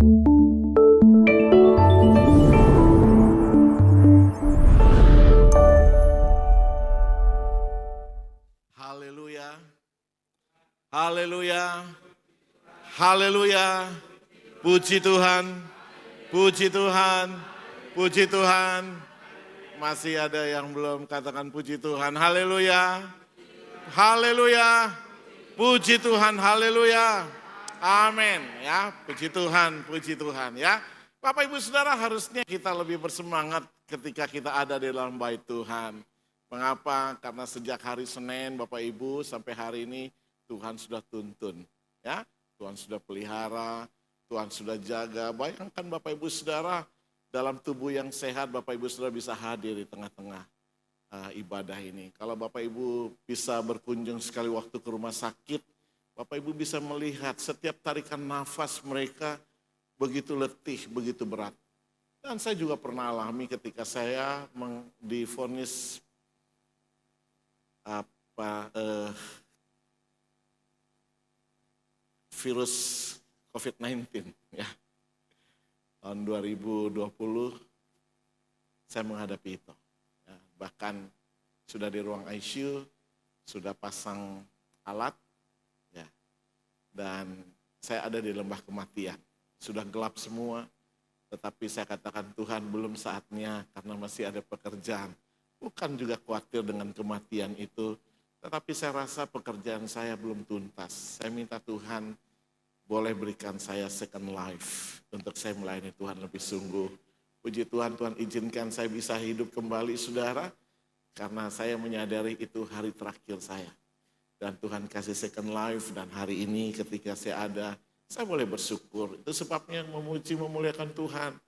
Haleluya. Haleluya. Haleluya. Puji Tuhan. Puji Tuhan. Puji Tuhan. Masih ada yang belum katakan puji Tuhan. Haleluya. Haleluya. Puji Tuhan. Haleluya. Amin. Ya, puji Tuhan, puji Tuhan ya. Bapak Ibu Saudara, harusnya kita lebih bersemangat ketika kita ada di dalam bait Tuhan. Mengapa? Karena sejak hari Senin Bapak Ibu sampai hari ini Tuhan sudah tuntun. Ya, Tuhan sudah pelihara, Tuhan sudah jaga. Bayangkan Bapak Ibu Saudara, dalam tubuh yang sehat Bapak Ibu Saudara bisa hadir di tengah-tengah ibadah ini. Kalau Bapak Ibu bisa berkunjung sekali waktu ke rumah sakit, Bapak Ibu bisa melihat setiap tarikan nafas mereka begitu letih, begitu berat. Dan saya juga pernah alami ketika saya divonis virus COVID-19 ya. Tahun 2020 saya menghadapi itu. Ya, bahkan sudah di ruang ICU, sudah pasang alat ya. Dan saya ada di lembah kematian. Sudah gelap semua, tetapi saya katakan Tuhan belum saatnya karena masih ada pekerjaan. Bukan juga khawatir dengan kematian itu, tetapi saya rasa pekerjaan saya belum tuntas. Saya minta Tuhan boleh berikan saya second life untuk saya melayani Tuhan lebih sungguh. Puji Tuhan, Tuhan izinkan saya bisa hidup kembali saudara, karena saya menyadari itu hari terakhir saya. Dan Tuhan kasih second life, dan hari ini ketika saya ada, saya boleh bersyukur. Itu sebabnya memuji, memuliakan Tuhan.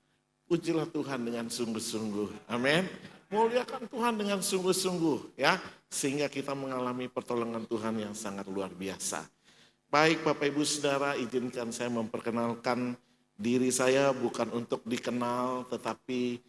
Pujilah Tuhan dengan sungguh-sungguh. Amin. Muliakan Tuhan dengan sungguh-sungguh ya, sehingga kita mengalami pertolongan Tuhan yang sangat luar biasa. Baik Bapak Ibu Saudara, izinkan saya memperkenalkan diri saya bukan untuk dikenal, tetapi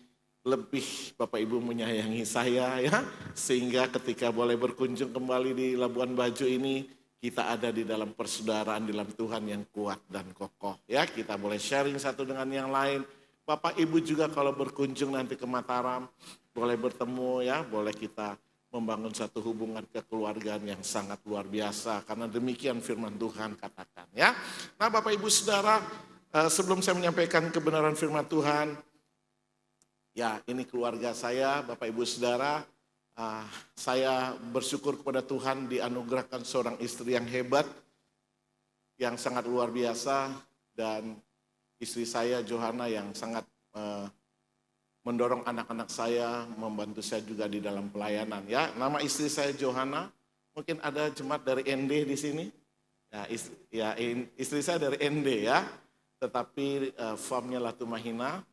lebih Bapak Ibu menyayangi saya ya, sehingga ketika boleh berkunjung kembali di Labuan Bajo ini, kita ada di dalam persaudaraan di dalam Tuhan yang kuat dan kokoh ya. Kita boleh sharing satu dengan yang lain. Bapak Ibu juga kalau berkunjung nanti ke Mataram, boleh bertemu ya, boleh kita membangun satu hubungan kekeluargaan yang sangat luar biasa. Karena demikian firman Tuhan katakan ya. Nah Bapak Ibu Saudara, sebelum saya menyampaikan kebenaran firman Tuhan, ya ini keluarga saya Bapak Ibu Saudara. Saya bersyukur kepada Tuhan dianugerahkan seorang istri yang hebat, yang sangat luar biasa, dan istri saya Johanna yang sangat mendorong anak-anak saya, membantu saya juga di dalam pelayanan. Ya, nama istri saya Johanna, mungkin ada jemaat dari ND di sini. Ya, istri saya dari ND ya, tetapi farmnya Latu Mahina,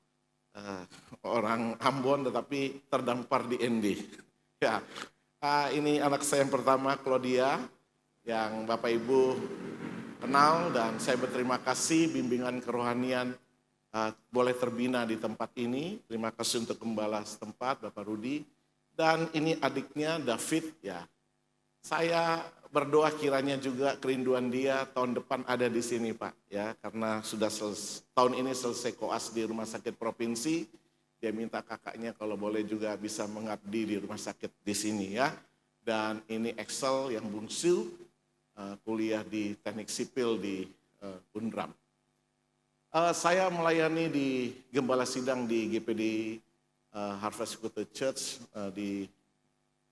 orang Ambon tetapi terdampar di ND. Ya, ini anak saya yang pertama Claudia, yang Bapak Ibu kenal, dan saya berterima kasih bimbingan kerohanian boleh terbina di tempat ini. Terima kasih untuk gembala setempat Bapak Rudi, dan ini adiknya David ya. Saya berdoa kiranya juga kerinduan dia tahun depan ada di sini Pak ya, karena sudah tahun ini selesai koas di rumah sakit provinsi. Dia minta kakaknya kalau boleh juga bisa mengabdi di rumah sakit di sini ya. Dan ini Excel yang bungsu kuliah di teknik sipil di Undram. Saya melayani di Gembala Sidang di GPD Harvest Kuta Church di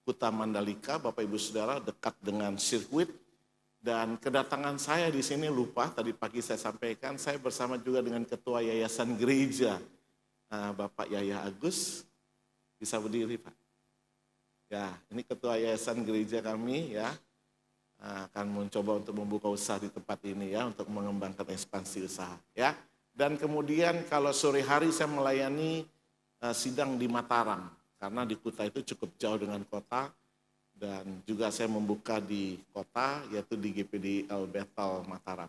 Kuta Mandalika, Bapak Ibu Saudara, dekat dengan sirkuit. Dan kedatangan saya di sini lupa, tadi pagi saya sampaikan, saya bersama juga dengan Ketua Yayasan Gereja, Bapak Yaya Agus. Bisa berdiri Pak. Ya, ini Ketua Yayasan Gereja kami ya, akan mencoba untuk membuka usaha di tempat ini ya, untuk mengembangkan ekspansi usaha ya. Dan kemudian kalau sore hari saya melayani sidang di Mataram, karena di Kuta itu cukup jauh dengan kota, dan juga saya membuka di kota, yaitu di GPD El Betal Mataram.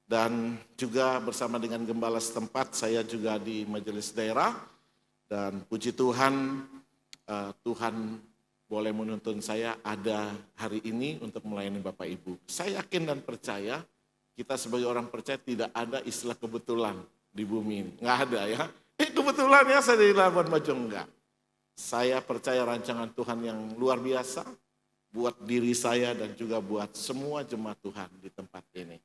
Dan juga bersama dengan gembala setempat, saya juga di majelis daerah, dan puji Tuhan, Tuhan boleh menuntun saya ada hari ini untuk melayani Bapak Ibu. Saya yakin dan percaya, kita sebagai orang percaya tidak ada istilah kebetulan. di bumi ini. Nggak ada ya. Kebetulan ya saya di Labuan Bajo enggak. Saya percaya rancangan Tuhan yang luar biasa buat diri saya dan juga buat semua jemaat Tuhan di tempat ini.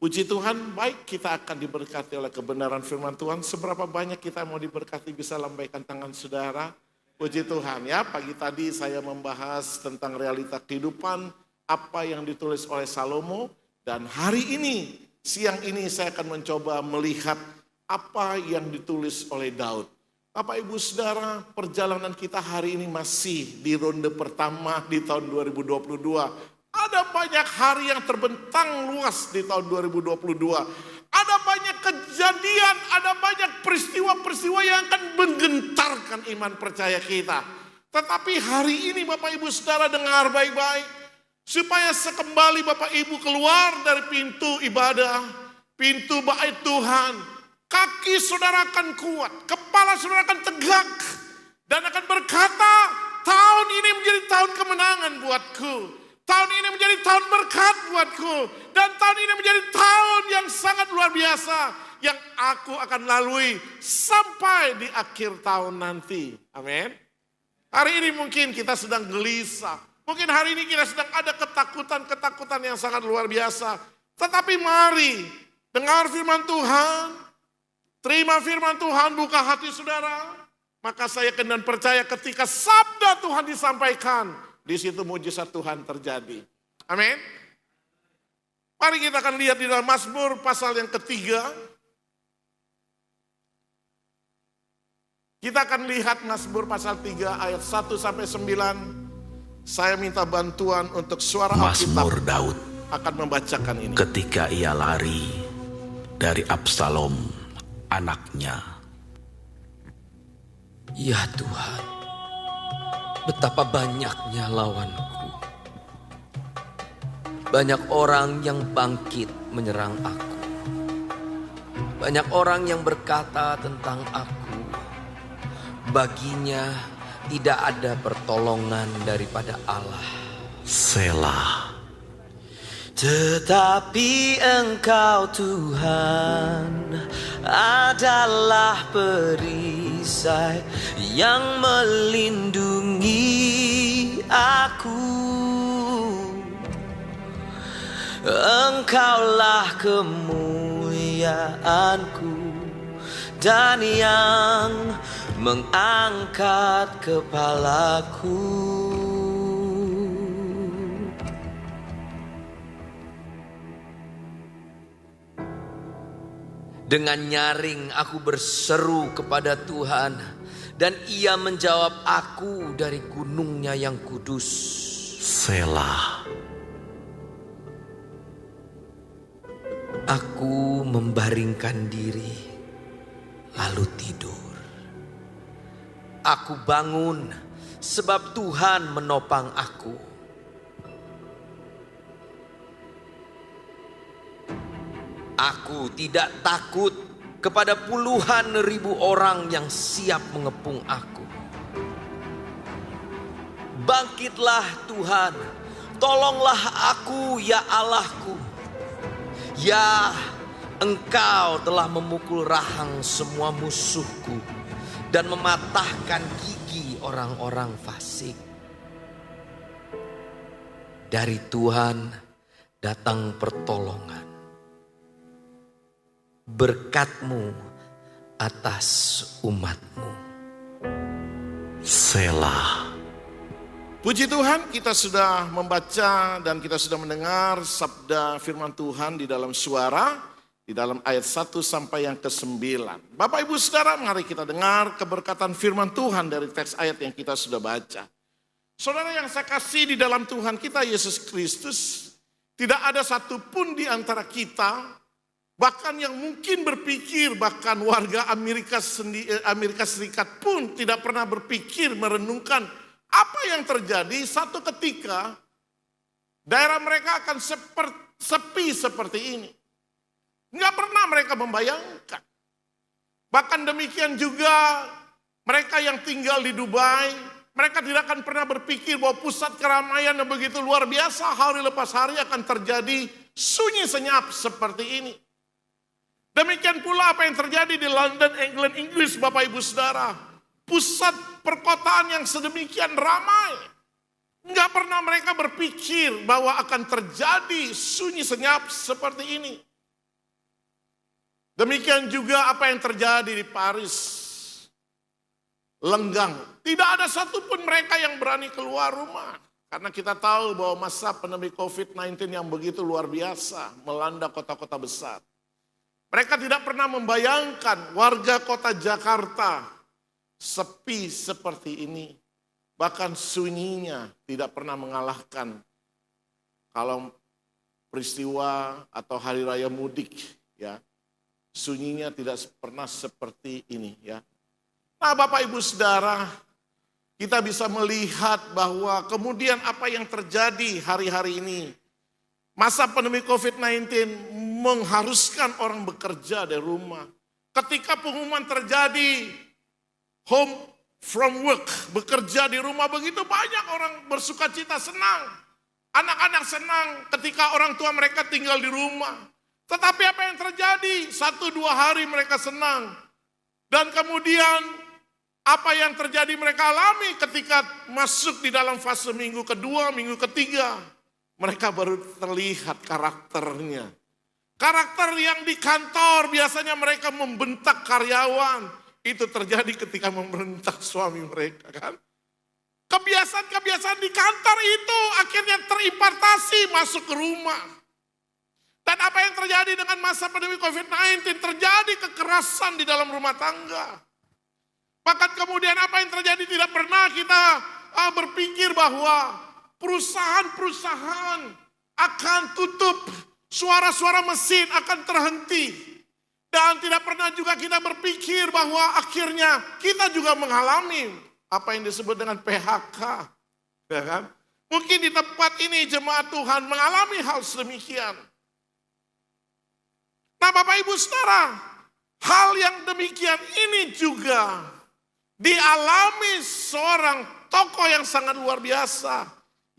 Puji Tuhan, baik kita akan diberkati oleh kebenaran firman Tuhan. Seberapa banyak kita mau diberkati, bisa lambaikan tangan saudara. Puji Tuhan ya, pagi tadi saya membahas tentang realita kehidupan, apa yang ditulis oleh Salomo. Dan hari ini, siang ini saya akan mencoba melihat apa yang ditulis oleh Daud. Bapak Ibu Saudara, perjalanan kita hari ini masih di ronde pertama di tahun 2022. Ada banyak hari yang terbentang luas di tahun 2022. Ada banyak kejadian, ada banyak peristiwa-peristiwa yang akan menggentarkan iman percaya kita. Tetapi hari ini Bapak Ibu Saudara dengar baik-baik. Supaya sekembali Bapak Ibu keluar dari pintu ibadah, pintu bait Tuhan, kaki saudara akan kuat, kepala saudara akan tegak. Dan akan berkata, tahun ini menjadi tahun kemenangan buatku. Tahun ini menjadi tahun berkat buatku. Dan tahun ini menjadi tahun yang sangat luar biasa. Yang aku akan lalui sampai di akhir tahun nanti. Amin. Hari ini mungkin kita sedang gelisah. Mungkin hari ini kita sedang ada ketakutan-ketakutan yang sangat luar biasa. Tetapi mari dengar firman Tuhan. Terima firman Tuhan, buka hati saudara. Maka saya dan percaya ketika sabda Tuhan disampaikan, di situ mujizat Tuhan terjadi. Amin. Mari kita akan lihat di dalam Mazmur pasal yang ketiga. Kita akan lihat Mazmur pasal 3 ayat 1 sampai 9. Saya minta bantuan untuk suara Mazmur Daud akan membacakan ini. Ketika ia lari dari Absalom anaknya. Ya Tuhan, betapa banyaknya lawanku. Banyak orang yang bangkit menyerang aku. Banyak orang yang berkata tentang aku, baginya tidak ada pertolongan daripada Allah. Selah. Tetapi Engkau Tuhan adalah perisai yang melindungi aku. Engkaulah kemuliaanku dan yang mengangkat kepalaku. Dengan nyaring aku berseru kepada Tuhan, dan Ia menjawab aku dari gunungnya yang kudus. Selah. Aku membaringkan diri, lalu tidur. Aku bangun, sebab Tuhan menopang aku. Aku tidak takut kepada puluhan ribu orang yang siap mengepung aku. Bangkitlah Tuhan, tolonglah aku ya Allahku. Ya, Engkau telah memukul rahang semua musuhku dan mematahkan gigi orang-orang fasik. Dari Tuhan datang pertolongan. Berkat-Mu atas umat-Mu. Selah. Puji Tuhan, kita sudah membaca dan kita sudah mendengar sabda firman Tuhan di dalam suara, di dalam ayat 1 sampai yang ke-9. Bapak Ibu Saudara, mari kita dengar keberkatan firman Tuhan dari teks ayat yang kita sudah baca. Saudara yang saya kasih di dalam Tuhan kita Yesus Kristus, tidak ada satupun di antara kita, bahkan yang mungkin berpikir, bahkan warga Amerika Serikat pun tidak pernah berpikir merenungkan apa yang terjadi satu ketika daerah mereka akan sepi seperti ini. Nggak pernah mereka membayangkan. Bahkan demikian juga mereka yang tinggal di Dubai, mereka tidak akan pernah berpikir bahwa pusat keramaian yang begitu luar biasa hari lepas hari akan terjadi sunyi senyap seperti ini. Demikian pula apa yang terjadi di London, England, Inggris, Bapak Ibu Saudara. Pusat perkotaan yang sedemikian ramai. Nggak pernah mereka berpikir bahwa akan terjadi sunyi senyap seperti ini. Demikian juga apa yang terjadi di Paris. Lenggang. Tidak ada satupun mereka yang berani keluar rumah. Karena kita tahu bahwa masa pandemi COVID-19 yang begitu luar biasa melanda kota-kota besar. Mereka tidak pernah membayangkan warga kota Jakarta sepi seperti ini. Bahkan sunyinya tidak pernah mengalahkan kalau peristiwa atau hari raya mudik, ya. Sunyinya tidak pernah seperti ini, ya. Nah, Bapak Ibu Saudara, kita bisa melihat bahwa kemudian apa yang terjadi hari-hari ini. Masa pandemi COVID-19 mengharuskan orang bekerja dari rumah. Ketika pengumuman terjadi, home from work, bekerja di rumah, begitu banyak orang bersuka cita, senang. Anak-anak senang ketika orang tua mereka tinggal di rumah. Tetapi apa yang terjadi? 1-2 hari mereka senang. Dan kemudian apa yang terjadi mereka alami ketika masuk di dalam fase minggu kedua, minggu ketiga. Mereka baru terlihat karakternya. Karakter yang di kantor biasanya mereka membentak karyawan. Itu terjadi ketika membentak suami mereka, kan. Kebiasaan-kebiasaan di kantor itu akhirnya terimpartasi masuk ke rumah. Dan apa yang terjadi dengan masa pandemi COVID-19? Terjadi kekerasan di dalam rumah tangga. Bahkan kemudian apa yang terjadi tidak pernah kita berpikir bahwa perusahaan-perusahaan akan tutup, suara-suara mesin akan terhenti. Dan tidak pernah juga kita berpikir bahwa akhirnya kita juga mengalami apa yang disebut dengan PHK. Ya kan? Mungkin di tempat ini jemaat Tuhan mengalami hal sedemikian. Nah, Bapak Ibu Saudara, hal yang demikian ini juga dialami seorang tokoh yang sangat luar biasa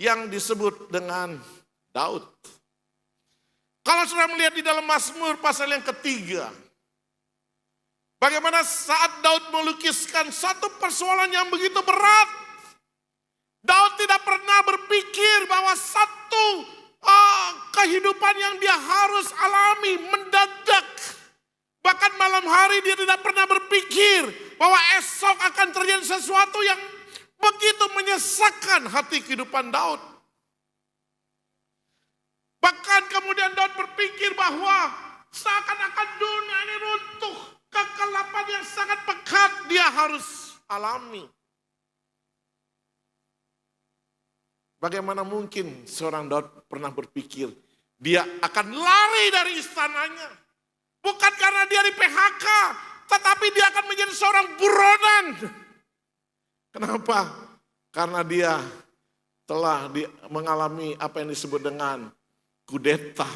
yang disebut dengan Daud. Kalau sudah melihat di dalam Mazmur pasal yang ketiga, bagaimana saat Daud melukiskan satu persoalan yang begitu berat. Daud tidak pernah berpikir bahwa satu kehidupan yang dia harus alami mendadak. Bahkan malam hari dia tidak pernah berpikir bahwa esok akan terjadi sesuatu yang begitu menyesakkan hati kehidupan Daud. Bahkan kemudian Daud berpikir bahwa seakan-akan dunia ini runtuh. Kegelapan yang sangat pekat dia harus alami. Bagaimana mungkin seorang Daud pernah berpikir dia akan lari dari istananya. Bukan karena dia di PHK, tetapi dia akan menjadi seorang buronan. Kenapa? Karena dia telah mengalami apa yang disebut dengan kudeta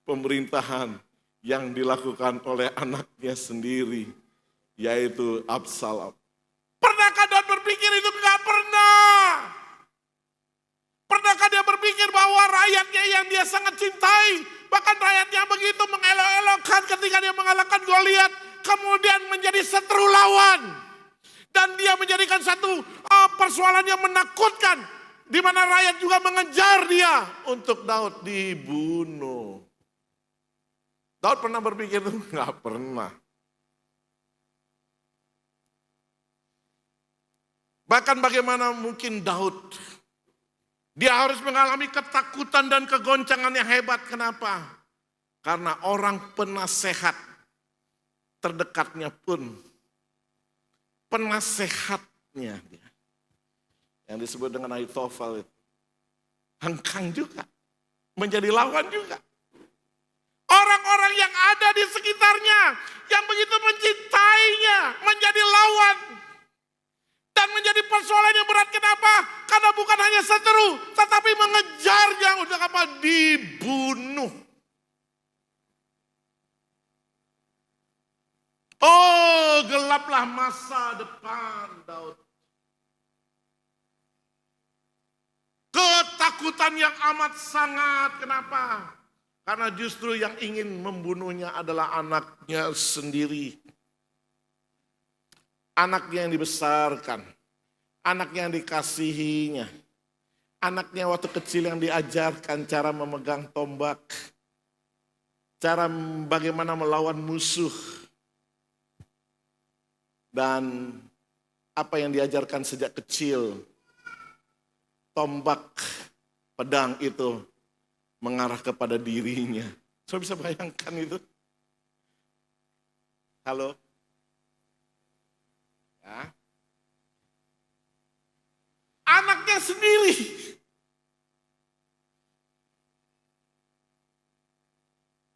pemerintahan yang dilakukan oleh anaknya sendiri, yaitu Absalom. Pernahkah Daud berpikir itu? Enggak pernah. Pernahkah dia berpikir bahwa rakyatnya yang dia sangat cintai, bahkan rakyatnya begitu mengelok-elokkan ketika dia mengalahkan Goliat, kemudian menjadi seteru lawan. Dan dia menjadikan satu persoalan yang menakutkan, di mana rakyat juga mengejar dia untuk Daud dibunuh. Daud pernah berpikir itu? Enggak pernah. Bahkan bagaimana mungkin Daud? Dia harus mengalami ketakutan dan kegoncangan yang hebat. Kenapa? Karena orang penasehat terdekatnya pun, penasehatnya dia, yang disebut dengan Ahitofel itu, hengkang juga, menjadi lawan juga. Orang-orang yang ada di sekitarnya, yang begitu mencintainya, menjadi lawan. Dan menjadi persoalan yang berat. Kenapa? Karena bukan hanya seteru, tetapi mengejarnya untuk apa? Dibunuh. Oh, gelaplah masa depan Daud. Ketakutan yang amat sangat. Kenapa? Karena justru yang ingin membunuhnya adalah anaknya sendiri. Anaknya yang dibesarkan, anaknya yang dikasihinya, anaknya waktu kecil yang diajarkan cara memegang tombak, cara bagaimana melawan musuh, dan apa yang diajarkan sejak kecil, tombak, pedang itu mengarah kepada dirinya. Saudara bisa bayangkan itu? Halo? Ya. Anaknya sendiri.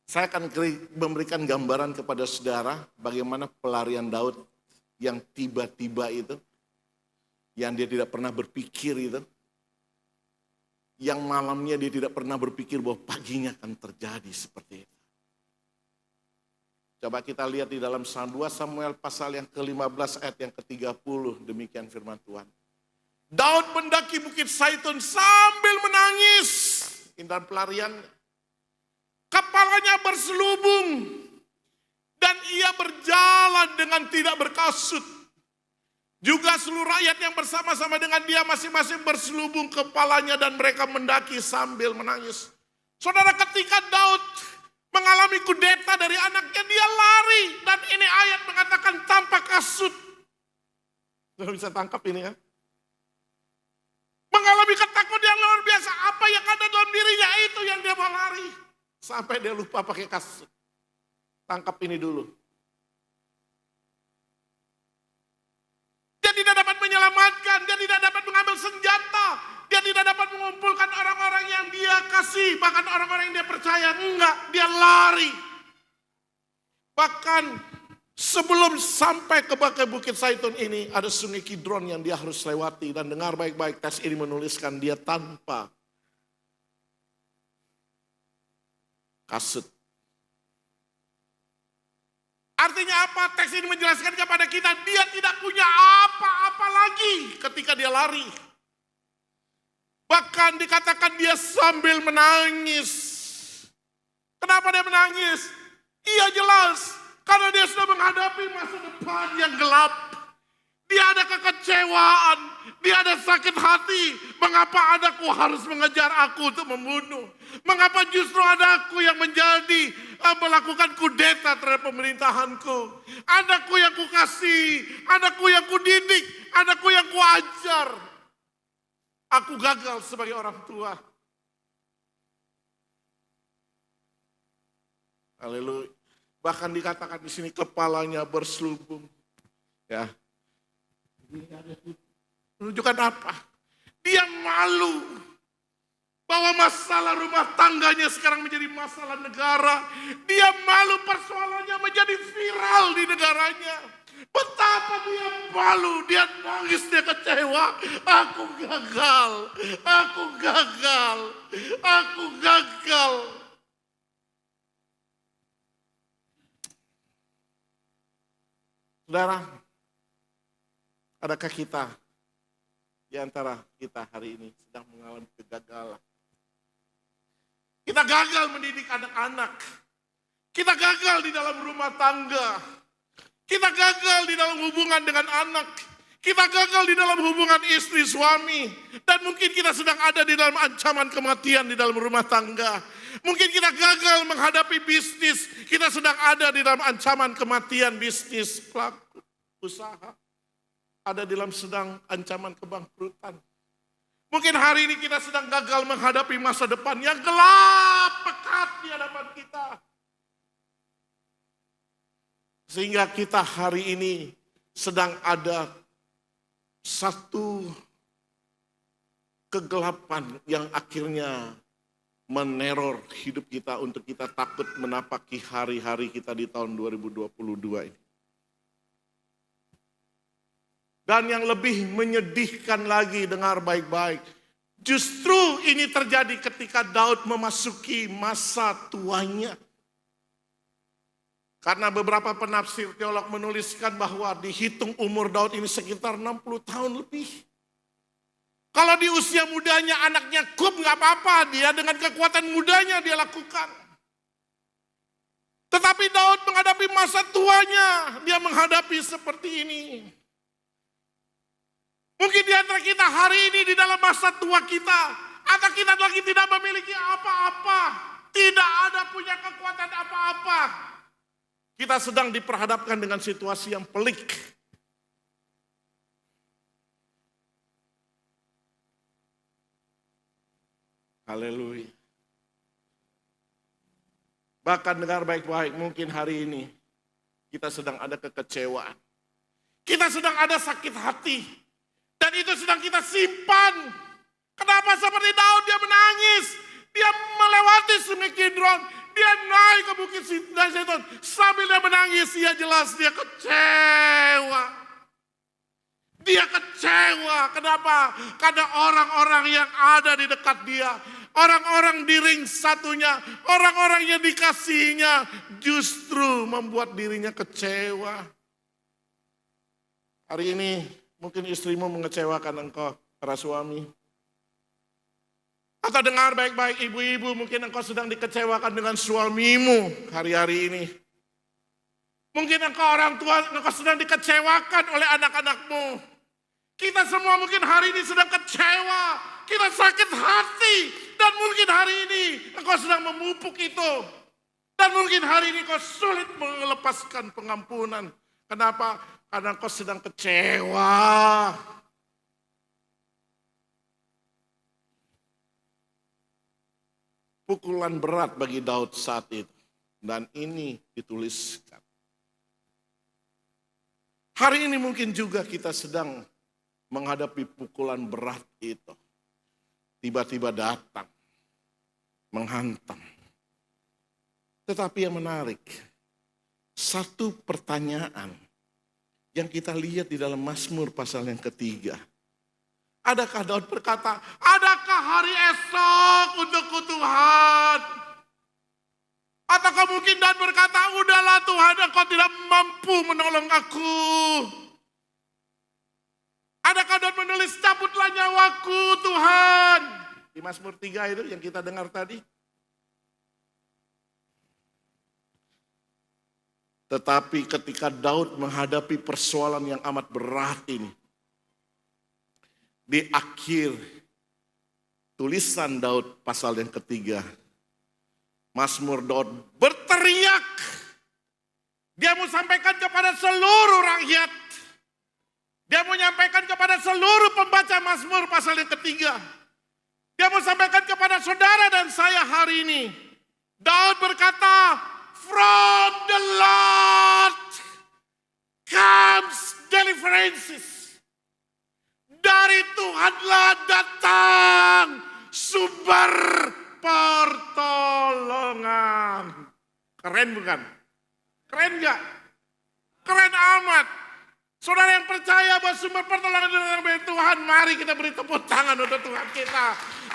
Saya akan memberikan gambaran kepada saudara bagaimana pelarian Daud yang tiba-tiba itu, yang dia tidak pernah berpikir itu, yang malamnya dia tidak pernah berpikir bahwa paginya akan terjadi seperti itu. Coba kita lihat di dalam 2 Samuel pasal yang ke-15 ayat yang ke-30, demikian firman Tuhan. Daud mendaki Bukit Zaitun sambil menangis. Dalam pelarian, kepalanya berselubung dan ia berjalan dengan tidak berkasut. Juga seluruh rakyat yang bersama-sama dengan dia masing-masing berselubung kepalanya dan mereka mendaki sambil menangis. Saudara, ketika Daud mengalami kudeta dari anaknya, dia lari. Dan ini ayat mengatakan tanpa kasut. Saudara bisa tangkap ini kan? Mengalami ketakutan yang luar biasa. Apa yang ada dalam dirinya itu yang dia mau lari. Sampai dia lupa pakai kasut. Tangkap ini dulu. Dia tidak dapat menyelamatkan, dia tidak dapat mengambil senjata, dia tidak dapat mengumpulkan orang-orang yang dia kasih, bahkan orang-orang yang dia percaya. Enggak, dia lari. Bahkan sebelum sampai ke Bukit Zaitun ini, ada sungai Kidron yang dia harus lewati. Dan dengar baik-baik, teks ini menuliskan dia tanpa kasut. Artinya apa? Teks ini menjelaskan kepada kita, dia tidak punya apa-apa lagi ketika dia lari. Bahkan dikatakan dia sambil menangis. Kenapa dia menangis? Iya jelas, karena dia sudah menghadapi masa depan yang gelap. Dia ada kekecewaan, dia ada sakit hati. Mengapa adaku harus mengejar aku untuk membunuh? Mengapa justru adaku yang menjadi melakukan kudeta terhadap pemerintahanku? Adaku yang kukasih, adaku yang kudidik, adaku yang kuajar. Aku gagal sebagai orang tua. Haleluya. Bahkan dikatakan di sini kepalanya berselubung. Ya. Menunjukkan apa? Dia malu bahwa masalah rumah tangganya sekarang menjadi masalah negara. Dia malu persoalannya menjadi viral di negaranya. Betapa dia malu, dia nangis, dia kecewa. Aku gagal, aku gagal, aku gagal. Saudara, adakah kita di antara kita hari ini sedang mengalami kegagalan? Kita gagal mendidik anak-anak. Kita gagal di dalam rumah tangga. Kita gagal di dalam hubungan dengan anak. Kita gagal di dalam hubungan istri suami. Dan mungkin kita sedang ada di dalam ancaman kematian di dalam rumah tangga. Mungkin kita gagal menghadapi bisnis. Kita sedang ada di dalam ancaman kematian bisnis, pelaku usaha. Ada di dalam sedang ancaman kebangkrutan. Mungkin hari ini kita sedang gagal menghadapi masa depan yang gelap pekat di hadapan kita. Sehingga kita hari ini sedang ada satu kegelapan yang akhirnya meneror hidup kita untuk kita takut menapaki hari-hari kita di tahun 2022 ini. Dan yang lebih menyedihkan lagi, dengar baik-baik. Justru ini terjadi ketika Daud memasuki masa tuanya. Karena beberapa penafsir teolog menuliskan bahwa dihitung umur Daud ini sekitar 60 tahun lebih. Kalau di usia mudanya anaknya Gub, gak apa-apa. Dia dengan kekuatan mudanya dia lakukan. Tetapi Daud menghadapi masa tuanya, dia menghadapi seperti ini. Mungkin di antara kita hari ini di dalam masa tua kita, atau kita lagi tidak memiliki apa-apa, tidak ada punya kekuatan apa-apa. Kita sedang diperhadapkan dengan situasi yang pelik. Haleluya. Bahkan dengar baik-baik, mungkin hari ini kita sedang ada kekecewaan. Kita sedang ada sakit hati. Dan itu sedang kita simpan. Kenapa seperti Daud dia menangis? Dia melewati sungai Kidron. Dia naik ke bukit Zaitun. Sambil dia menangis, dia jelas dia kecewa. Dia kecewa. Kenapa? Karena orang-orang yang ada di dekat dia, orang-orang di ring satunya, orang-orang yang dikasihinya justru membuat dirinya kecewa. Hari ini mungkin istrimu mengecewakan engkau, para suami. Atau dengar baik-baik ibu-ibu, mungkin engkau sedang dikecewakan dengan suamimu hari-hari ini. Mungkin engkau orang tua, engkau sedang dikecewakan oleh anak-anakmu. Kita semua mungkin hari ini sedang kecewa, kita sakit hati. Dan mungkin hari ini engkau sedang memupuk itu. Dan mungkin hari ini engkau sulit melepaskan pengampunan. Kenapa? Karena engkau sedang kecewa. Pukulan berat bagi Daud saat itu. Dan ini dituliskan. Hari ini mungkin juga kita sedang menghadapi pukulan berat itu. Tiba-tiba datang. Menghantam. Tetapi yang menarik. Satu pertanyaan yang kita lihat di dalam Mazmur pasal yang ketiga. Adakah Daud berkata, adakah hari esok untukku Tuhan? Ataukah mungkin Daud berkata, udahlah Tuhan, engkau tidak mampu menolong aku. Adakah Daud menulis, cabutlah nyawaku Tuhan. Di Mazmur 3 itu yang kita dengar tadi. Tetapi ketika Daud menghadapi persoalan yang amat berat ini, di akhir tulisan Daud pasal yang ketiga, Mazmur Daud berteriak. Dia mau sampaikan kepada seluruh rakyat. Dia mau menyampaikan kepada seluruh pembaca Mazmur pasal yang ketiga. Dia mau sampaikan kepada saudara dan saya hari ini. Daud berkata, from the Lord comes deliverances. Dari Tuhanlah datang sumber pertolongan. Keren bukan? Keren gak? Keren amat. Saudara yang percaya bahwa sumber pertolongan dari Tuhan, mari kita beri tepuk tangan untuk Tuhan kita.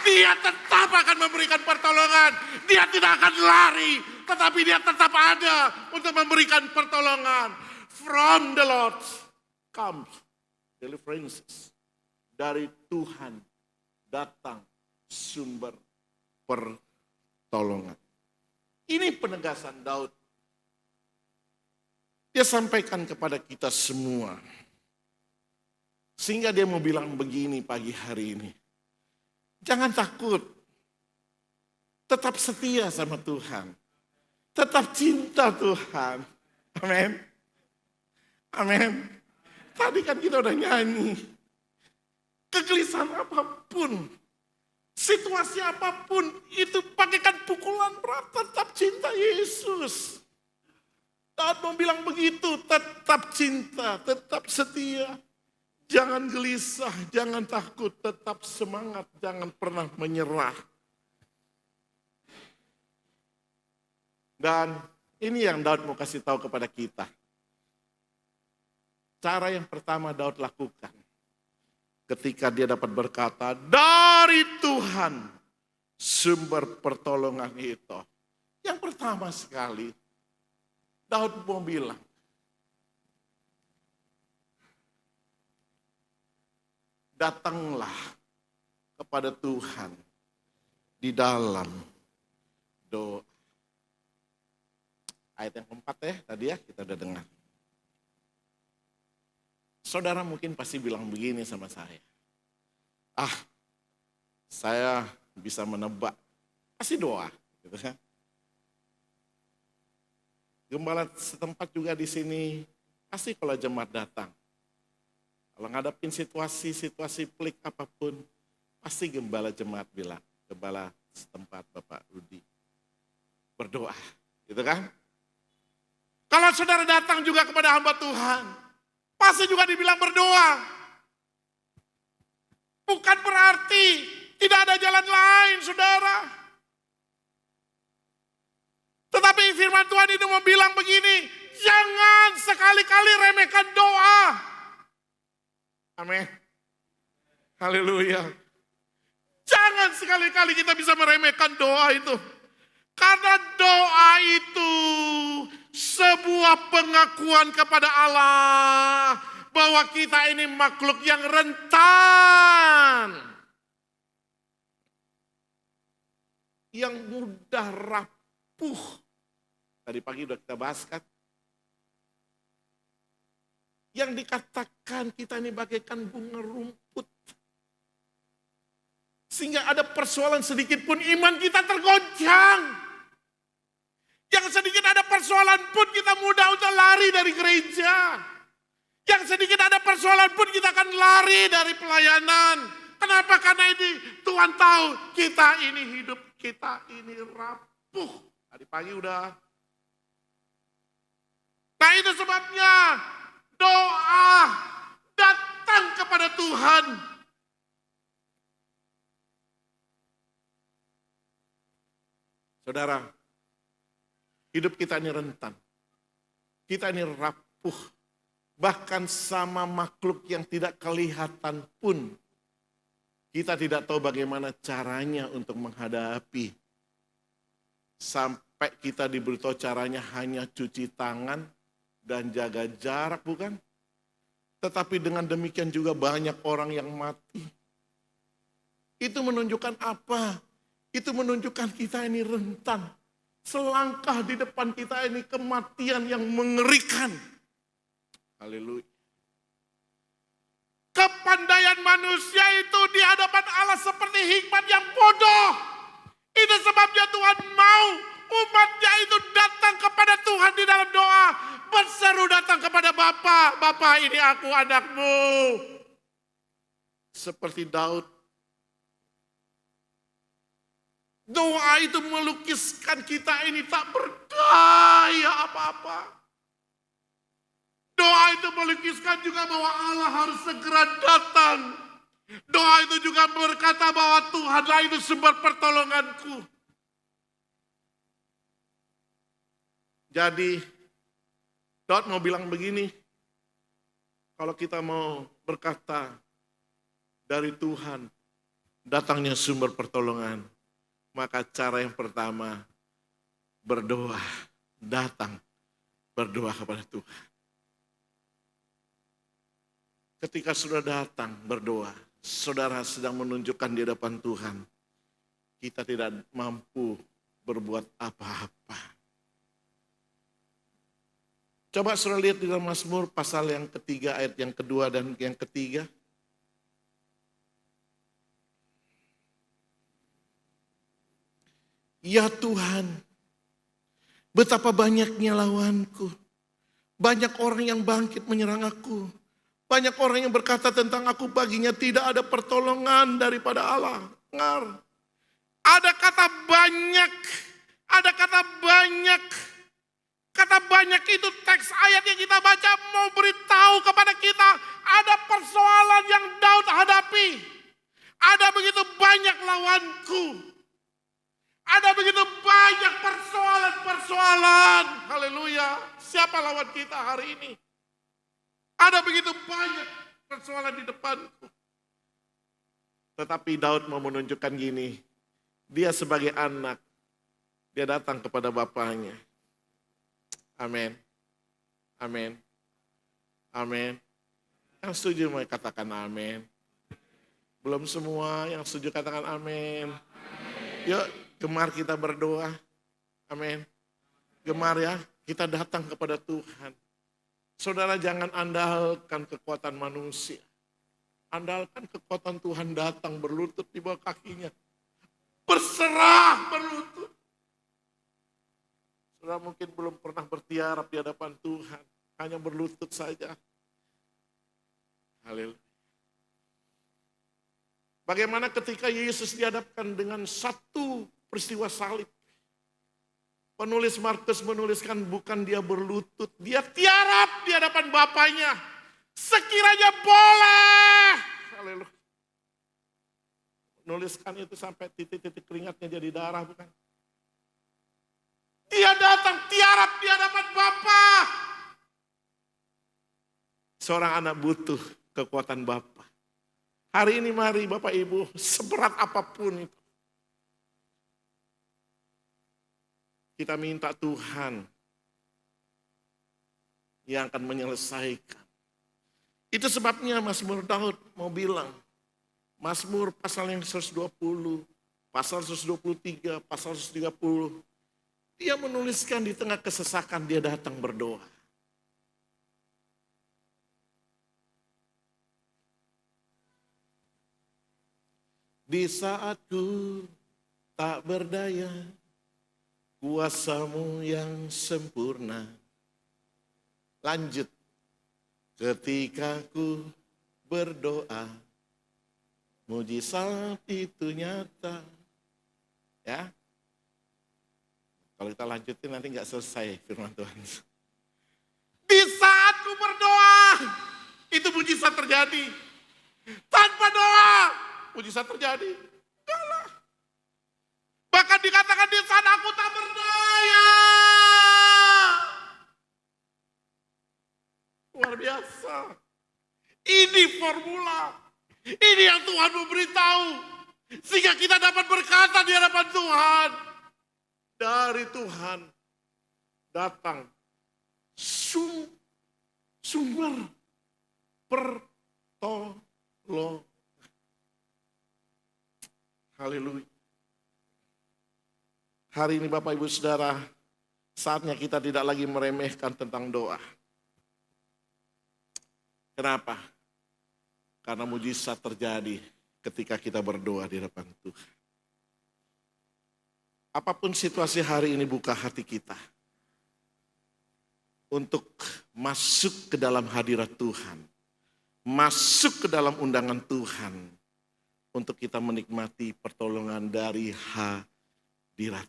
Dia tetap akan memberikan pertolongan. Dia tidak akan lari, tetapi dia tetap ada untuk memberikan pertolongan. From the Lord comes deliverances. Dari Tuhan datang sumber pertolongan. Ini penegasan Daud. Dia sampaikan kepada kita semua. Sehingga dia mau bilang begini pagi hari ini. Jangan takut. Tetap setia sama Tuhan. Tetap cinta Tuhan. Amin. Amin. Tadi kan kita udah nyanyi. Kegelisahan apapun, situasi apapun, itu pakaikan pukulan berat, tetap cinta Yesus. Daud mau bilang begitu, tetap cinta, tetap setia. Jangan gelisah, jangan takut, tetap semangat, jangan pernah menyerah. Dan ini yang Daud mau kasih tahu kepada kita. Cara yang pertama Daud lakukan. Ketika dia dapat berkata, dari Tuhan sumber pertolongan itu. Yang pertama sekali, Daud mau bilang, datanglah kepada Tuhan di dalam doa. ayat yang keempat ya tadi ya kita udah dengar. Saudara mungkin pasti bilang begini sama saya. Saya bisa menebak. Pasti doa. Gitu kan. Gembala setempat juga di sini, pasti kalau jemaat datang. Kalau ngadapin situasi pelik apapun, pasti gembala jemaat bilang, gembala setempat Bapak Rudi, berdoa. Gitu kan. Kalau saudara datang juga kepada hamba Tuhan, pasti juga dibilang berdoa. Bukan berarti tidak ada jalan lain, saudara. Tetapi firman Tuhan itu mau bilang begini, jangan sekali-kali remehkan doa. Amin. Haleluya. Jangan sekali-kali kita bisa meremehkan doa itu. Karena doa itu sebuah pengakuan kepada Allah bahwa kita ini makhluk yang rentan, yang mudah rapuh. Tadi pagi udah kita bahas kan. Yang dikatakan kita ini bagaikan bunga rumput. Sehingga ada persoalan sedikit pun iman kita tergoncang. Yang sedikit ada persoalan pun kita mudah untuk lari dari gereja. Yang sedikit ada persoalan pun kita akan lari dari pelayanan. Kenapa? Karena ini Tuhan tahu kita ini hidup kita ini rapuh. Tadi pagi udah. Nah itu sebabnya doa datang kepada Tuhan. Saudara, hidup kita ini rentan. Kita ini rapuh. Bahkan sama makhluk yang tidak kelihatan pun. Kita tidak tahu bagaimana caranya untuk menghadapi. Sampai kita diberitahu caranya hanya cuci tangan dan jaga jarak, bukan? Tetapi dengan demikian juga banyak orang yang mati. Itu menunjukkan apa? Itu menunjukkan kita ini rentan. Selangkah di depan kita ini kematian yang mengerikan. Haleluya. Kepandaian manusia itu di hadapan Allah seperti hikmat yang bodoh. Itu sebabnya Tuhan mau umatnya itu datang kepada Tuhan di dalam doa. Berseru datang kepada Bapa. Bapa, ini aku anakmu. Seperti Daud. Doa itu melukiskan kita ini tak berdaya apa-apa. Doa itu melukiskan juga bahwa Allah harus segera datang. Doa itu juga berkata bahwa Tuhanlah itu sumber pertolonganku. Jadi, Daud mau bilang begini, kalau kita mau berkata dari Tuhan, datangnya sumber pertolongan, maka cara yang pertama, berdoa, datang, berdoa kepada Tuhan. Ketika sudah datang berdoa, saudara sedang menunjukkan di depan Tuhan, kita tidak mampu berbuat apa-apa. Coba saudara lihat di dalam Mazmur pasal yang ketiga, ayat yang kedua dan yang ketiga. Ya Tuhan, betapa banyaknya lawanku. Banyak orang yang bangkit menyerang aku. Banyak orang yang berkata tentang aku, baginya tidak ada pertolongan daripada Allah. Dengar. Ada kata banyak. Ada kata banyak. Kata banyak itu teks ayat yang kita baca mau beritahu kepada kita. Ada persoalan yang Daud hadapi. Ada begitu banyak lawanku. Ada begitu banyak persoalan-persoalan. Haleluya. Siapa lawan kita hari ini? Ada begitu banyak persoalan di depanku. Tetapi Daud mau menunjukkan gini. Dia sebagai anak. Dia datang kepada bapaknya. Amin. Amin. Amin. Yang setuju mau katakan amin. Belum semua yang setuju katakan amin. Yuk gemar kita berdoa. Amin. Gemar ya. kita datang kepada Tuhan. Saudara, jangan andalkan kekuatan manusia. Andalkan kekuatan Tuhan, datang berlutut di bawah kakinya. Berserah berlutut. Saudara mungkin belum pernah bertiarap di hadapan Tuhan. Hanya berlutut saja. Haleluya. Bagaimana ketika Yesus dihadapkan dengan satu peristiwa salib. Penulis Markus menuliskan bukan dia berlutut, dia tiarap di hadapan Bapaknya. Sekiranya boleh. Haleluya. Menuliskan itu sampai titik-titik keringatnya jadi darah, bukan? Dia datang tiarap di hadapan Bapa. Seorang anak butuh kekuatan Bapa. Hari ini mari Bapak Ibu, seberat apapun itu, kita minta Tuhan yang akan menyelesaikan. Itu sebabnya Mazmur Daud mau bilang, Mazmur pasal yang 120, pasal 123, pasal 130, dia menuliskan di tengah kesesakan dia datang berdoa. Di saat ku tak berdaya, kuasa-Mu yang sempurna. Lanjut, ketika ku berdoa, mujizat itu nyata. Ya, kalau kita lanjutin nanti nggak selesai firman Tuhan. Di saat ku berdoa, itu mujizat terjadi. Tanpa doa, mujizat terjadi. Enggak lah. Bahkan dikatakan di saat aku tak berdaya. Luar biasa. Ini formula. Ini yang Tuhan memberitahu. Sehingga kita dapat berkata di hadapan Tuhan. Dari Tuhan datang sumber pertolongan. Haleluya. Hari ini Bapak Ibu Saudara, saatnya kita tidak lagi meremehkan tentang doa. Kenapa? Karena mujizat terjadi ketika kita berdoa di hadapan Tuhan. Apapun situasi hari ini, buka hati kita untuk masuk ke dalam hadirat Tuhan. Masuk ke dalam undangan Tuhan. Untuk kita menikmati pertolongan dari hadirat.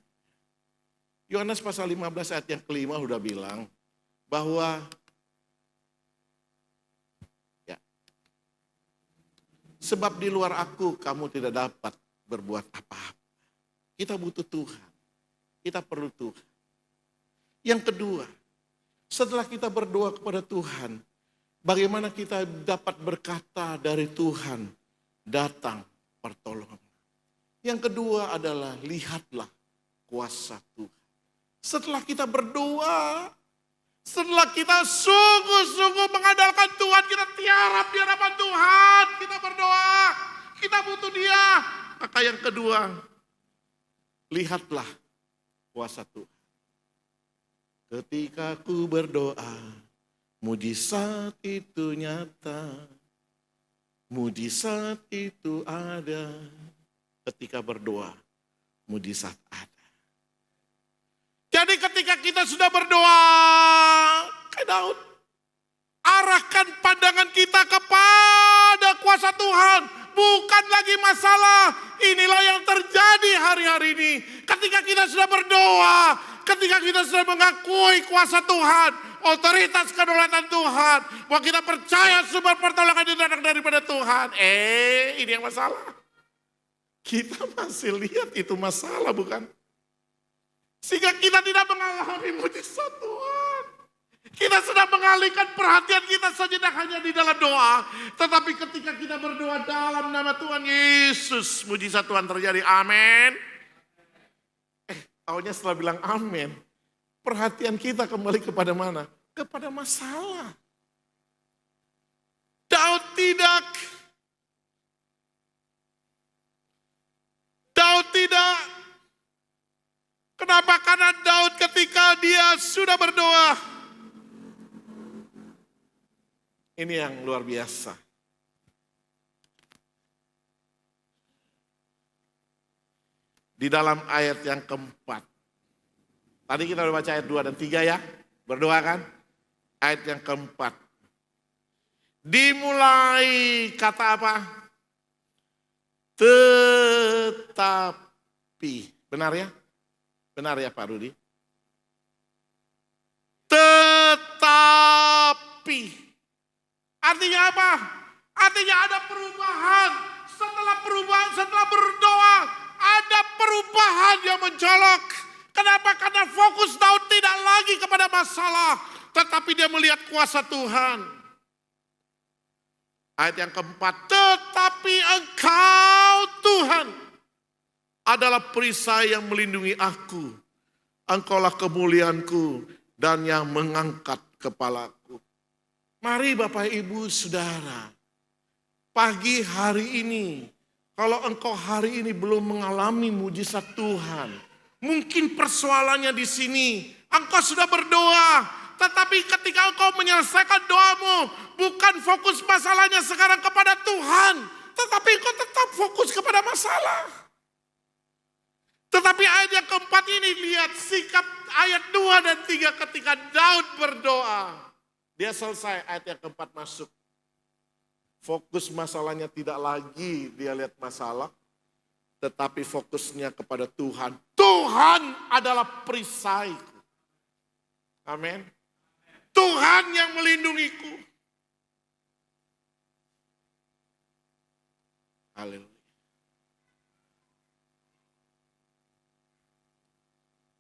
Yohanes pasal 15 ayat yang kelima udah bilang bahwa ya, sebab di luar aku kamu tidak dapat berbuat apa-apa. Kita butuh Tuhan. Kita perlu Tuhan. Yang kedua, setelah kita berdoa kepada Tuhan, bagaimana kita dapat berkata dari Tuhan, datang pertolongan. Yang kedua adalah lihatlah kuasa Tuhan. Setelah kita berdoa, setelah kita sungguh-sungguh mengandalkan Tuhan, kita tiarap di hadapan Tuhan, kita berdoa, kita butuh Dia. Maka yang kedua, lihatlah kuasa Tuhan. Ketika ku berdoa, mujizat itu nyata. Mujizat itu ada. Ketika berdoa, mujizat ada. Jadi ketika kita sudah berdoa, kayak Daud, arahkan pandangan kita kepada kuasa Tuhan. Bukan lagi masalah, inilah yang terjadi hari-hari ini. Ketika kita sudah berdoa, ketika kita sudah mengakui kuasa Tuhan, otoritas kedaulatan Tuhan, bahwa kita percaya sumber pertolongan itu datang daripada Tuhan. Ini yang masalah. Kita masih lihat itu masalah, bukan? Sehingga kita tidak mengalami mujizat Tuhan. Kita sedang mengalihkan perhatian kita sejenak hanya di dalam doa. Tetapi ketika kita berdoa dalam nama Tuhan Yesus, mujizat Tuhan terjadi. Amin. Tahunya setelah bilang amin, perhatian kita kembali kepada mana? Kepada masalah. Daud tidak Kenapa? Karena Daud ketika dia sudah berdoa. Ini yang luar biasa. Di dalam ayat yang keempat. Tadi kita udah baca ayat 2 dan 3 ya. Berdoa kan? Ayat yang keempat. Dimulai kata apa? Tetapi. Benar ya? Benar ya Pak Rudi? Tetapi. Artinya apa? Artinya ada perubahan. Setelah berdoa, ada perubahan yang mencolok. Kenapa? Karena fokus Daud tidak lagi kepada masalah, tetapi dia melihat kuasa Tuhan. Ayat yang keempat, tetapi Engkau Tuhan adalah perisai yang melindungi aku. Engkaulah kemuliaanku dan yang mengangkat kepalaku. Mari Bapak Ibu Saudara, pagi hari ini, kalau engkau hari ini belum mengalami mujizat Tuhan, mungkin persoalannya di sini, engkau sudah berdoa, tetapi ketika engkau menyelesaikan doamu, bukan fokus masalahnya sekarang kepada Tuhan, tetapi engkau tetap fokus kepada masalah. Tetapi ayat yang keempat ini, lihat sikap ayat 2 dan 3 ketika Daud berdoa. Dia selesai, ayat yang keempat masuk. Fokus masalahnya tidak lagi dia lihat masalah, tetapi fokusnya kepada Tuhan. Tuhan adalah perisaiku. Amin. Tuhan yang melindungiku. Haleluya.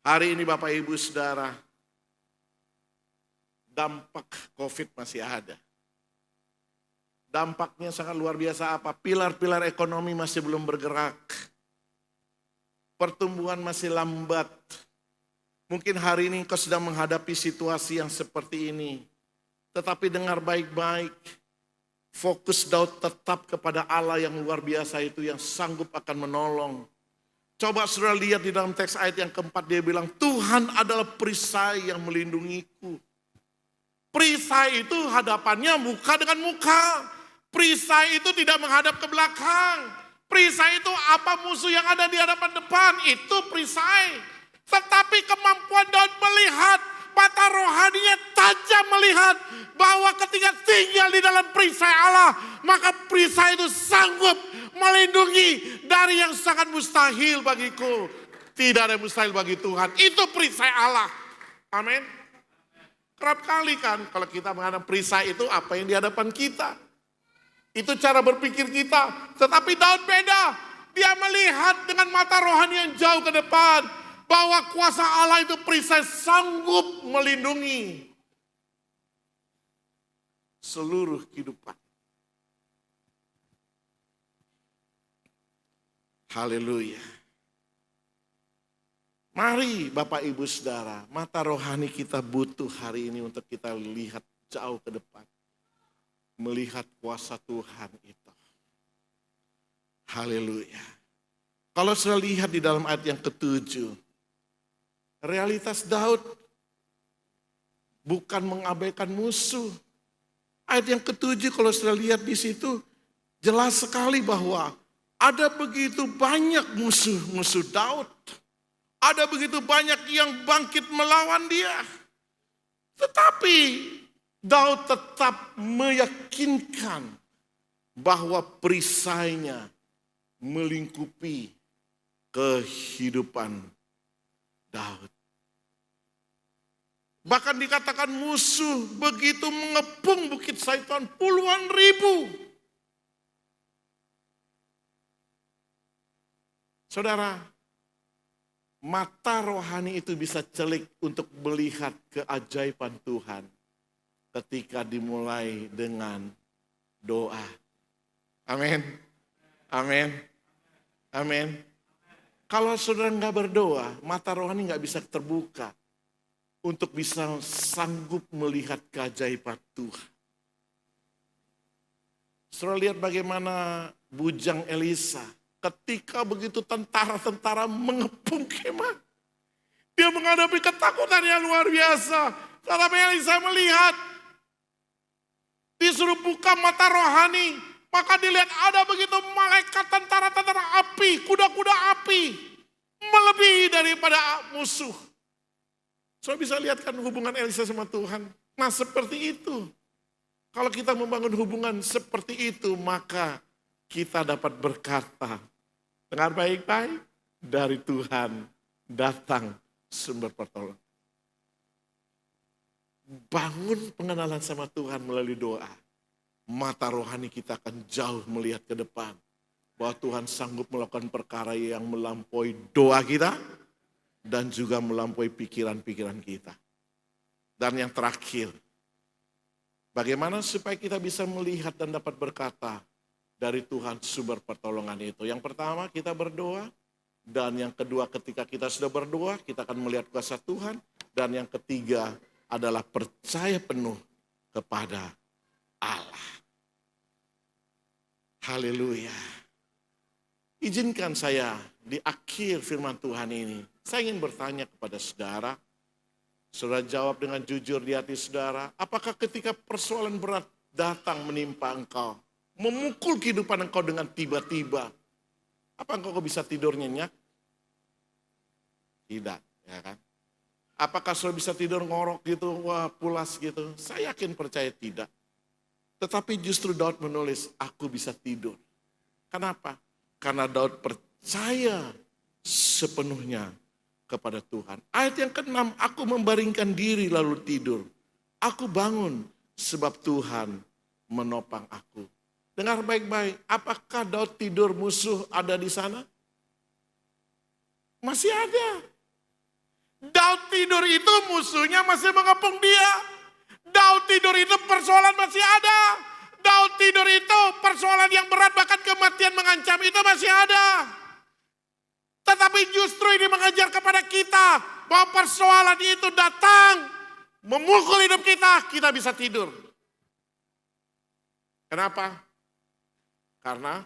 Hari ini Bapak Ibu Saudara, dampak COVID masih ada. Dampaknya sangat luar biasa apa? Pilar-pilar ekonomi masih belum bergerak. Pertumbuhan masih lambat. Mungkin hari ini engkau sedang menghadapi situasi yang seperti ini. Tetapi dengar baik-baik. Fokus Daud tetap kepada Allah yang luar biasa itu, yang sanggup akan menolong. Coba saudara lihat di dalam teks ayat yang keempat, dia bilang, Tuhan adalah perisai yang melindungiku. Perisai itu hadapannya muka dengan muka. Perisai itu tidak menghadap ke belakang. Perisai itu apa musuh yang ada di hadapan depan, itu perisai. Tetapi kemampuan Daud melihat, mata rohaninya tajam melihat bahwa ketika tinggal di dalam perisai Allah, maka perisai itu sanggup melindungi dari yang sangat mustahil bagiku. Tidak ada mustahil bagi Tuhan. Itu perisai Allah. Amin. Kerap kali kan kalau kita menghadap perisai itu apa yang di hadapan kita. Itu cara berpikir kita. Tetapi Daud beda. Dia melihat dengan mata rohani yang jauh ke depan. Bahwa kuasa Allah itu perisai sanggup melindungi seluruh kehidupan. Haleluya. Mari Bapak Ibu Saudara, mata rohani kita butuh hari ini untuk kita lihat jauh ke depan. Melihat kuasa Tuhan itu. Haleluya. Kalau sudah lihat di dalam ayat yang ke-7, realitas Daud bukan mengabaikan musuh. Ayat yang ke-7 kalau sudah lihat di situ, jelas sekali bahwa ada begitu banyak musuh-musuh Daud. Ada begitu banyak yang bangkit melawan dia. Tetapi Daud tetap meyakinkan bahwa perisainya melingkupi kehidupan Daud. Bahkan dikatakan musuh begitu mengepung Bukit Zaitun puluhan ribu. Saudara, mata rohani itu bisa celik untuk melihat keajaiban Tuhan ketika dimulai dengan doa. Amin. Amin. Amin. Kalau saudara nggak berdoa, mata rohani nggak bisa terbuka untuk bisa sanggup melihat keajaiban Tuhan. Saudara lihat bagaimana bujang Elisa ketika begitu tentara-tentara mengepung kemah. Dia menghadapi ketakutan yang luar biasa. Tetapi Elisa melihat, disuruh buka mata rohani, maka dilihat ada begitu malaikat tentara-tentara api, kuda-kuda api, melebihi daripada musuh. Saudara bisa lihat kan hubungan Elisa sama Tuhan. Nah seperti itu. Kalau kita membangun hubungan seperti itu, maka kita dapat berkata, dengar baik-baik, dari Tuhan datang sumber pertolongan. Bangun pengenalan sama Tuhan melalui doa. Mata rohani kita akan jauh melihat ke depan. Bahwa Tuhan sanggup melakukan perkara yang melampaui doa kita. Dan juga melampaui pikiran-pikiran kita. Dan yang terakhir, bagaimana supaya kita bisa melihat dan dapat berkata dari Tuhan sumber pertolongan itu. Yang pertama kita berdoa. Dan yang kedua ketika kita sudah berdoa kita akan melihat kuasa Tuhan. Dan yang ketiga adalah percaya penuh kepada Allah. Haleluya. Izinkan saya di akhir firman Tuhan ini. Saya ingin bertanya kepada saudara. Saudara jawab dengan jujur di hati saudara. Apakah ketika persoalan berat datang menimpa engkau. Memukul kehidupan engkau dengan tiba-tiba. Apa engkau bisa tidur nyenyak? Tidak, ya kan? Apakah saudara bisa tidur ngorok gitu, wah pulas gitu? Saya yakin percaya tidak. Tetapi justru Daud menulis, aku bisa tidur. Kenapa? Karena Daud percaya sepenuhnya kepada Tuhan. Ayat yang ke-6, aku membaringkan diri lalu tidur. Aku bangun sebab Tuhan menopang aku. Dengar baik-baik, apakah Daud tidur musuh ada di sana? Masih ada. Daud tidur itu musuhnya masih mengepung dia. Daud tidur itu persoalan masih ada. Daud tidur itu persoalan yang berat bahkan kematian mengancam itu masih ada. Tetapi justru ini mengajar kepada kita bahwa persoalan itu datang memukul hidup kita bisa tidur. Kenapa? Karena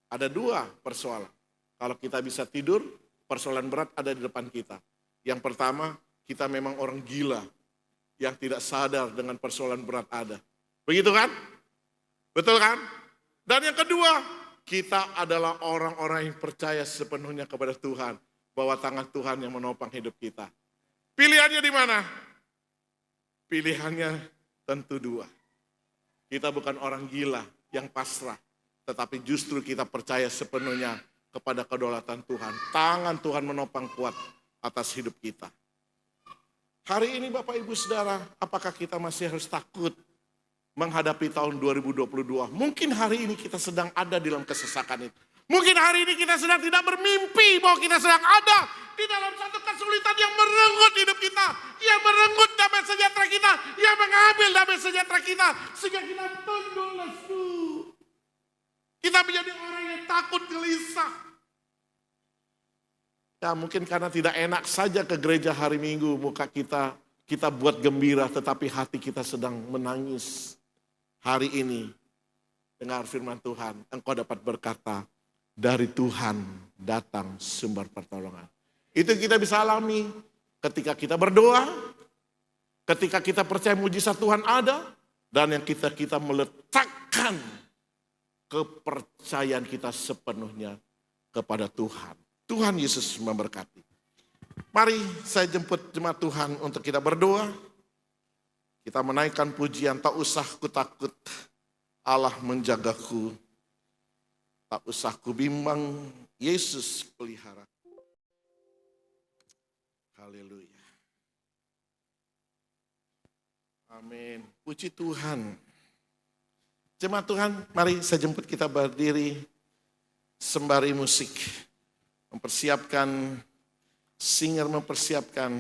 ada dua persoalan. Kalau kita bisa tidur, persoalan berat ada di depan kita. Yang pertama, kita memang orang gila yang tidak sadar dengan persoalan berat ada. Begitu kan? Betul kan? Dan yang kedua, kita adalah orang-orang yang percaya sepenuhnya kepada Tuhan. Bahwa tangan Tuhan yang menopang hidup kita. Pilihannya di mana? Pilihannya tentu dua. Kita bukan orang gila yang pasrah. Tetapi justru kita percaya sepenuhnya kepada kedaulatan Tuhan. Tangan Tuhan menopang kuat atas hidup kita. Hari ini Bapak Ibu Saudara, apakah kita masih harus takut menghadapi tahun 2022? Mungkin hari ini kita sedang ada di dalam kesesakan itu. Mungkin hari ini kita sedang tidak bermimpi bahwa kita sedang ada di dalam satu kesulitan yang merenggut hidup kita. Yang merenggut damai sejahtera kita. Yang mengambil damai sejahtera kita. Sehingga kita tunduk lesu. Kita menjadi orang yang takut gelisah. Ya mungkin karena tidak enak saja ke gereja hari Minggu. Muka kita buat gembira tetapi hati kita sedang menangis. Hari ini dengar firman Tuhan. Engkau dapat berkata dari Tuhan datang sumber pertolongan. Itu kita bisa alami ketika kita berdoa. Ketika kita percaya mujizat Tuhan ada. Dan yang kita meletakkan kepercayaan kita sepenuhnya kepada Tuhan. Tuhan Yesus memberkati. Mari saya jemput jemaat Tuhan untuk kita berdoa. Kita menaikkan pujian, tak usah ku takut, Allah menjagaku. Tak usah ku bimbang, Yesus pelihara. Haleluya. Amin. Puji Tuhan. Jemaat Tuhan, mari saya jemput kita berdiri sembari musik. Mempersiapkan, singer mempersiapkan.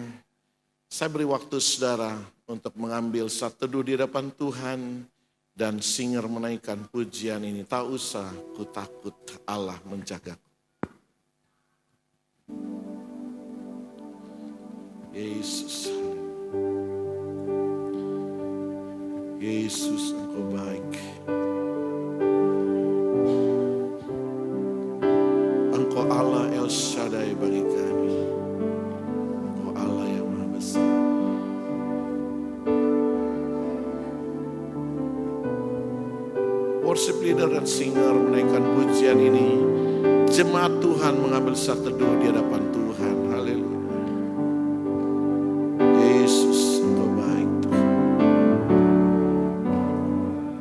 Saya beri waktu saudara untuk mengambil satu teduh di hadapan Tuhan. Dan singer menaikkan pujian ini. Tak usah ku takut, Allah menjagaku. Yesus. Yesus engkau baik. Engkau Allah El Shaddai bagi kami. Engkau Allah worship leader dan singer menaikkan pujian ini, jemaat Tuhan mengambil saat teduh di hadapan Tuhan. Haleluya. Yesus, Engkau baik Tuhan.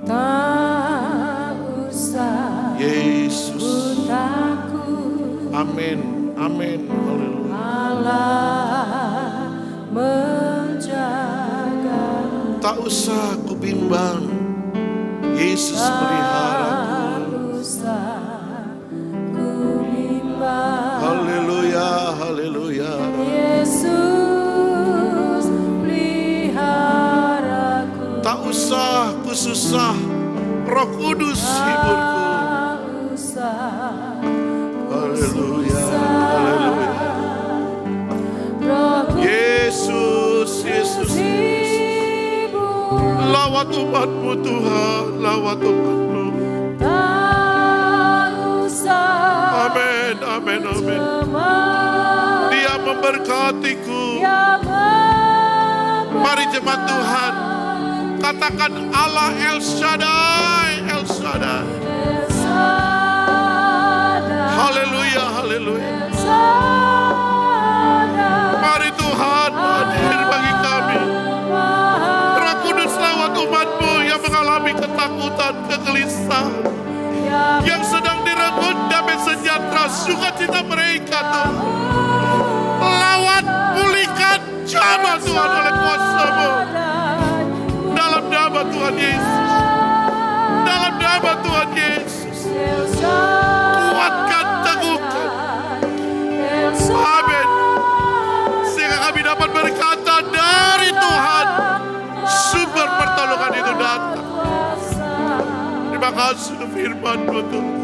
Tak usah Yesus. ku takut, Amin. Amin. Haleluya. Allah menjagaku. Tak usah ku bimbang, Yesus pelihara. Tak usah ku bimbang, Haleluya, haleluya. Yesus peliharaku. Tak usah ku susah, Roh Kudus hiburku. Tak usah ku Haleluya, susah, haleluya. Roh Kudus Yesus, Yesus. hibur. Lawat umat-Mu Tuhan, lawat umat-Mu. Tak usah Amin, amin, amin. cemas, Dia memberkatiku. Dia Mari jemaat Tuhan, katakan Allah El Shaddai, El Shaddai. El Shaddai, Haleluya, haleluya. El Shaddai, Mari Tuhan hadir bagi kami. Roh Kudus lawat umat-Mu yang mengalami ketakutan, kegelisahan, yang sedang direnggut damai sejahtera, sukacita mereka Tuhan. Lawat, pulihkan, jamah Tuhan oleh kuasa-Mu. Dalam nama Tuhan Yesus. Dalam nama Tuhan Yesus. Kuatkan, teguhkan. Amin. Sehingga kami dapat berkata dari Tuhan, sumber pertolongan itu datang. Terima kasih firman-Mu Tuhan.